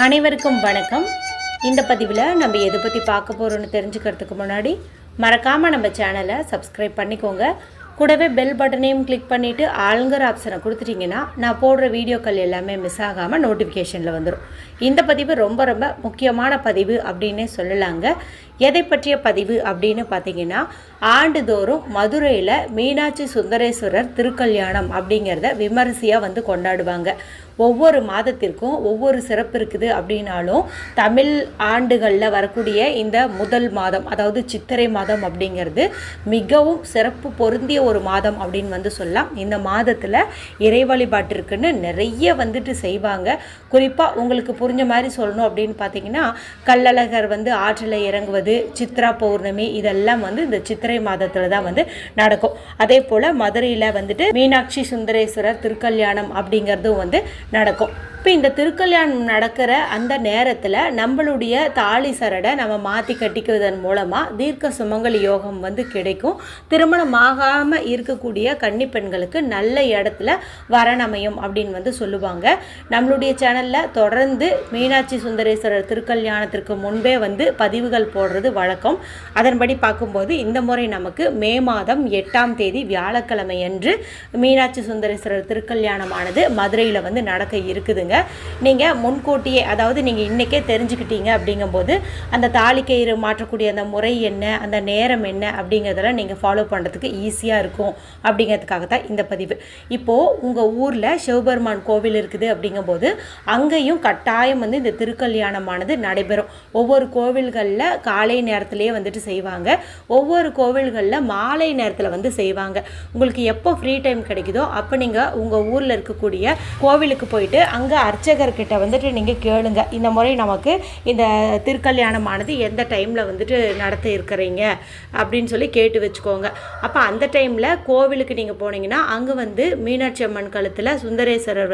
அனைவருக்கும் வணக்கம். இந்த பதிவில் நம்ம எதை பற்றி பார்க்க போகிறோன்னு தெரிஞ்சுக்கிறதுக்கு முன்னாடி மறக்காமல் நம்ம சேனலை சப்ஸ்கிரைப் பண்ணிக்கோங்க. கூடவே பெல் பட்டனையும் கிளிக் பண்ணிவிட்டு ஆளுங்கிற ஆப்ஷனை கொடுத்துட்டிங்கன்னா நான் போடுற வீடியோக்கள் எல்லாமே மிஸ் ஆகாமல் நோட்டிஃபிகேஷனில் வந்துடும். இந்த பதிவு ரொம்ப ரொம்ப முக்கியமான பதிவு அப்படின்னே சொல்லலாங்க. எதை பற்றிய பதிவு அப்படின்னு பார்த்தீங்கன்னா, ஆண்டுதோறும் மதுரையில் மீனாட்சி சுந்தரேஸ்வரர் திருக்கல்யாணம் அப்படிங்கிறத விமரிசையாக கொண்டாடுவாங்க. ஒவ்வொரு மாதத்திற்கும் ஒவ்வொரு சிறப்பு இருக்குது. அப்படின்னாலும் தமிழ் ஆண்டுகளில் வரக்கூடிய இந்த முதல் மாதம், அதாவது சித்திரை மாதம் அப்படிங்கிறது மிகவும் சிறப்பு பொருந்திய ஒரு மாதம் அப்படின்னு சொல்லலாம். இந்த மாதத்தில் இறை வழிபாட்டிற்குன்னு நிறைய செய்வாங்க. குறிப்பாக உங்களுக்கு புரிஞ்ச மாதிரி சொல்லணும் அப்படின்னு பார்த்தீங்கன்னா, கள்ளழகர் ஆற்றில் இறங்குவது, சித்ரா பௌர்ணமி, இதெல்லாம் இந்த சித்திரை மாதத்தில் தான் நடக்கும். அதே போல் மதுரையில் மீனாட்சி சுந்தரேஸ்வரர் திருக்கல்யாணம் அப்படிங்கிறதும் நடக்கும். இப்போ இந்த திருக்கல்யாணம் நடக்கிற அந்த நேரத்தில் நம்மளுடைய தாலி சரடை நம்ம மாற்றி கட்டிக்குவதன் மூலமாக தீர்க்க சுமங்கலி யோகம் கிடைக்கும். திருமணமாகாமல் இருக்கக்கூடிய கன்னி பெண்களுக்கு நல்ல இடத்துல வரணமையும் அப்படின்னு சொல்லுவாங்க. நம்மளுடைய சேனலில் தொடர்ந்து மீனாட்சி சுந்தரேஸ்வரர் திருக்கல்யாணத்திற்கு முன்பே பதிவுகள் போடுறது வழக்கம். அதன்படி பார்க்கும்போது இந்த முறை நமக்கு மே மாதம் 8ஆம் தேதி வியாழக்கிழமை அன்று மீனாட்சி சுந்தரேஸ்வரர் திருக்கல்யாணமானது மதுரையில் நடக்க இருக்குதுங்க. நீங்கள் முன்கூட்டியே, அதாவது நீங்கள் இன்றைக்கே தெரிஞ்சுக்கிட்டீங்க அப்படிங்கும்போது அந்த தாலிக்கயிறு மாற்றக்கூடிய அந்த முறை என்ன, அந்த நேரம் என்ன அப்படிங்கிறதெல்லாம் நீங்கள் ஃபாலோ பண்ணுறதுக்கு ஈஸியாக இருக்கும் அப்படிங்கிறதுக்காக தான் இந்த பதிவு. இப்போது உங்கள் ஊரில் சிவபெருமான் கோவில் இருக்குது அப்படிங்கும்போது அங்கேயும் கட்டாயம் இந்த திருக்கல்யாணமானது நடைபெறும். ஒவ்வொரு கோவில்களில் காலை நேரத்திலேயே செய்வாங்க. ஒவ்வொரு கோவில்களில் மாலை நேரத்தில் செய்வாங்க. உங்களுக்கு எப்போ ஃப்ரீ டைம் கிடைக்குதோ அப்போ நீங்கள் உங்கள் ஊரில் இருக்கக்கூடிய கோவிலுக்கு போயிட்டு அங்கே அர்ச்சகர்கிட்ட நீங்கள் கேளுங்க, இந்த முறை நமக்கு இந்த திருக்கல்யாணமானது எந்த டைமில் நடத்த இருக்கிறீங்க அப்படின்னு சொல்லி கேட்டு வச்சுக்கோங்க. அப்போ அந்த டைமில் கோவிலுக்கு நீங்கள் போனீங்கன்னா அங்கே மீனாட்சி அம்மன் கழுத்தில் சுந்தரேஸ்வரர்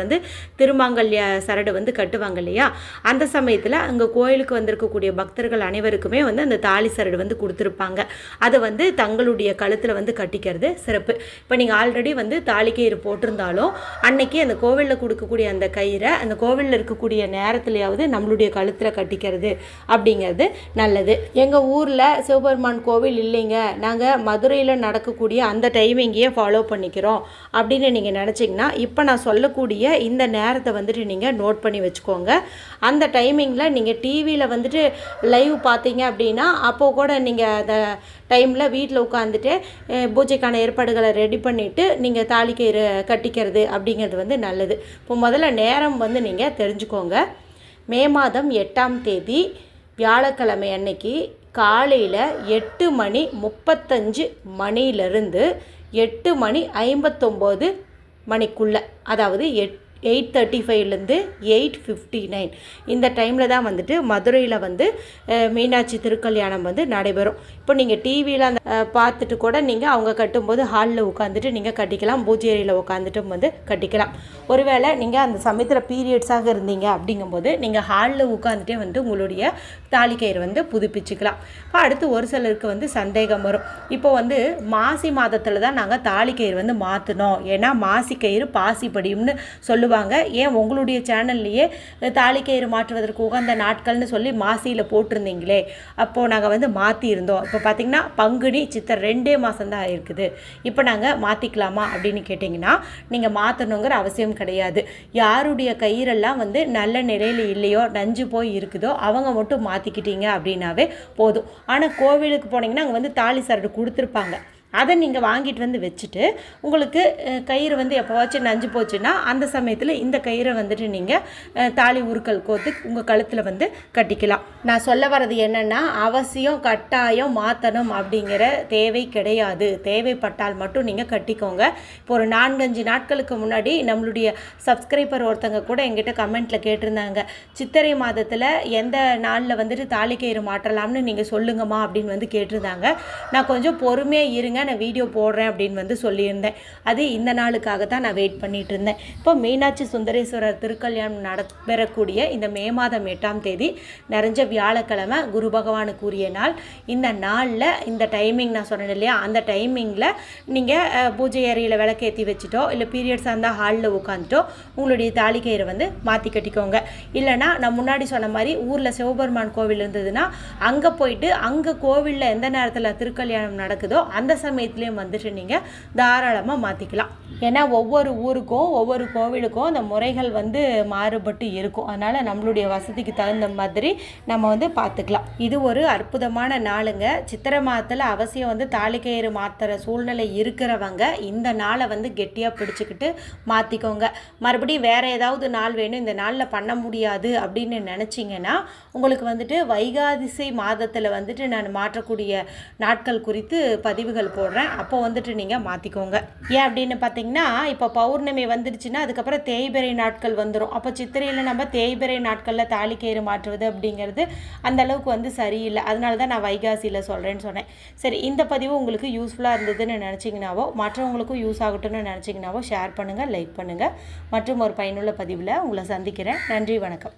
திருமாங்கல்ய சரடு கட்டுவாங்க இல்லையா, அந்த சமயத்தில் அங்கே கோயிலுக்கு வந்திருக்கக்கூடிய பக்தர்கள் அனைவருக்குமே அந்த தாலி சரடு கொடுத்துருப்பாங்க. அதை தங்களுடைய கழுத்தில் கட்டிக்கிறது சிறப்பு. இப்போ நீங்கள் ஆல்ரெடி தாலி கயிறு போட்டிருந்தாலும் அன்னைக்கு அந்த கோவிலில் கொடுக்கக்கூடிய அந்த கயிறை அந்த கோவிலில் இருக்கக்கூடிய நேரத்துலையாவது நம்மளுடைய கழுத்தில் கட்டிக்கிறது அப்படிங்கிறது நல்லது. எங்கள் ஊரில் சிவபெருமான் கோவில் இல்லைங்க, நாங்கள் மதுரையில் நடக்கக்கூடிய அந்த டைமிங்கையே ஃபாலோ பண்ணிக்கிறோம் அப்படின்னு நீங்கள் நினச்சிங்கன்னா இப்போ நான் சொல்லக்கூடிய இந்த நேரத்தை நீங்கள் நோட் பண்ணி வச்சுக்கோங்க. அந்த டைமிங்கில் நீங்கள் டிவியில் லைவ் பார்த்தீங்க அப்படின்னா அப்போது கூட நீங்கள் அந்த டைமில் வீட்டில் உட்காந்துட்டு பூஜைக்கான ஏற்பாடுகளை ரெடி பண்ணிவிட்டு நீங்கள் தாலிக்கயிறு கட்டிக்கிறது அப்படிங்கிறது நல்லது. இப்போ முதல்ல நேரம் நீங்கள் தெரிஞ்சுக்கோங்க. மே மாதம் 8ஆம் தேதி வியாழக்கிழமை அன்னைக்கு காலையில் 8:35 மணியிலிருந்து 8:59 மணிக்குள்ளே, அதாவது 8:35லேருந்து 8:59 இந்த டைமில் தான் மதுரையில் மீனாட்சி திருக்கல்யாணம் நடைபெறும். இப்போ நீங்கள் டிவியில் அந்த பார்த்துட்டு கூட நீங்கள் அவங்க கட்டும்போது ஹாலில் உட்காந்துட்டு நீங்கள் கட்டிக்கலாம், பூஜை அறையில் உட்காந்துட்டு கட்டிக்கலாம். ஒருவேளை நீங்கள் அந்த சமயத்தில் பீரியட்ஸாக இருந்தீங்க அப்படிங்கும்போது நீங்கள் ஹாலில் உட்காந்துட்டே உங்களுடைய தாலிக்கயிறு புதுப்பிச்சுக்கலாம். இப்போ அடுத்து ஒரு சிலருக்கு சந்தேகம் வரும், இப்போ மாசி மாதத்தில் தான் நாங்கள் தாலிக்கயிறு மாற்றணும், ஏன்னா மாசி கயிறு பாசி படியும்னு சொல்லுவாங்க. ஏன் உங்களுடைய சேனல்லையே தாலிக்கயிறு மாற்றுவதற்கு உகந்த நாட்கள்னு சொல்லி மாசியில் போட்டிருந்தீங்களே, அப்போது நாங்கள் மாற்றி இருந்தோம். இப்போ பார்த்திங்கன்னா பங்குனி சித்திரை 2 மாதம்தான் இருக்குது, இப்போ நாங்கள் மாற்றிக்கலாமா அப்படின்னு கேட்டிங்கன்னா நீங்கள் மாற்றணுங்கிற அவசியம் கிடையாது. யாருடைய கயிறெல்லாம் நல்ல நிலையில் இல்லையோ, நஞ்சு போய் இருக்குதோ அவங்க மட்டும் மாற்றிக்கிட்டீங்க அப்படின்னாவே போதும். ஆனால் கோவிலுக்கு போனீங்கன்னா அங்கே தாலி சரடு கொடுத்துருப்பாங்க, அதை நீங்கள் வாங்கிட்டு வச்சுட்டு உங்களுக்கு கயிறு எப்போவாச்சும் நஞ்சு போச்சுன்னா அந்த சமயத்தில் இந்த கயிறை நீங்கள் தாலி உருக்கல் கோத்து உங்கள் கழுத்தில் கட்டிக்கலாம். நான் சொல்ல வர்றது என்னென்னா, அவசியம் கட்டாயம் மாற்றணும் அப்படிங்கிற தேவை கிடையாது. தேவைப்பட்டால் மட்டும் நீங்கள் கட்டிக்கோங்க. இப்போ ஒரு 4-5 நாட்களுக்கு முன்னாடி நம்மளுடைய சப்ஸ்கிரைபர் ஒருத்தங்க கூட எங்கிட்ட கமெண்ட்டில் கேட்டிருந்தாங்க, சித்திரை மாதத்தில் எந்த நாளில் தாலி கயிறு மாற்றலாம்னு நீங்கள் சொல்லுங்கம்மா அப்படின்னு கேட்டிருந்தாங்க. நான் கொஞ்சம் பொறுமையாக இருங்க, நான் வீடியோ போடுறேன் அப்படின்னு வந்து சொல்லியிருந்தேன். அது இந்த நாளுக்காக தான் நான் வெயிட் பண்ணிட்டு இருந்தேன். இப்போ மீனாட்சி சுந்தரேஸ்வரர் திருக்கல்யாணம் நடைபெறக்கூடிய இந்த மே மாதம் 8ஆம் தேதி நிறைஞ்ச வியாழக்கிழமை குரு பகவானுக்கு உரிய நாள். இந்த நாளில் இந்த டைமிங் நான் சொன்னேன் இல்லையா, அந்த டைமிங்கில் நீங்கள் பூஜை அறையில் விளக்கேற்றி வச்சுட்டோ இல்லை பீரியட்ஸாக இருந்தால் ஹாலில் உட்காந்துட்டோ உங்களுடைய தாலிக்கயிறை வந்து மாற்றி கட்டிக்கோங்க. இல்லைனா நான் முன்னாடி சொன்ன மாதிரி ஊரில் சிவபெருமான் கோவில் இருந்ததுன்னா அங்கே போயிட்டு அங்கே கோவிலில் எந்த நேரத்தில் திருக்கல்யாணம் நடக்குதோ அந்த சமயத்துலேயும் வந்துட்டு நீங்கள் தாராளமாக மாற்றிக்கலாம். ஏன்னா ஒவ்வொரு ஊருக்கும் ஒவ்வொரு கோவிலுக்கும் அந்த முறைகள் வந்து மாறுபட்டு இருக்கும். அதனால் நம்மளுடைய வசதிக்கு தகுந்த மாதிரி நம்ம வந்து பார்த்துக்கலாம். இது ஒரு அற்புதமான நாளுங்க. சித்திரை மாதத்தில் அவசியம் வந்து தாலிக்கயிறு மாற்றுற சூழ்நிலை இருக்கிறவங்க இந்த நாளை வந்து கெட்டியாக பிடிச்சிக்கிட்டு மாற்றிக்கோங்க. மறுபடியும் வேறு ஏதாவது நாள் வேணும், இந்த நாளில் பண்ண முடியாது அப்படின்னு நினச்சிங்கன்னா உங்களுக்கு வந்துட்டு வைகாசி மாதத்தில் வந்துட்டு நான் மாற்றக்கூடிய நாட்கள் குறித்து பதிவுகள் போடுறேன். அப்போ வந்துட்டு நீங்கள் மாற்றிக்கோங்க. ஏன் அப்படின்னு பார்த்தீங்கன்னா, இப்போ பௌர்ணமி வந்துடுச்சுன்னா அதுக்கப்புறம் தேய்பிறை நாட்கள் வந்துடும். அப்போ சித்திரையில் நம்ம தேய்பிறை நாட்களில் தாலிக்கயிறு மாற்றுவது அப்படிங்கிறது அந்த அளவுக்கு வந்து சரியில்லை. அதனால தான் நான் வைகாசியில் சொல்கிறேன்னு சொன்னேன். சரி, இந்த பதிவு உங்களுக்கு யூஸ்ஃபுல்லாக இருந்ததுன்னு நினச்சிங்கனாவோ மற்றவங்களுக்கும் யூஸ் ஆகட்டும்னு நினச்சிங்கனாவோ ஷேர் பண்ணுங்கள், லைக் பண்ணுங்கள். மற்றும் ஒரு பயனுள்ள பதிவில் உங்களை சந்திக்கிறேன். நன்றி, வணக்கம்.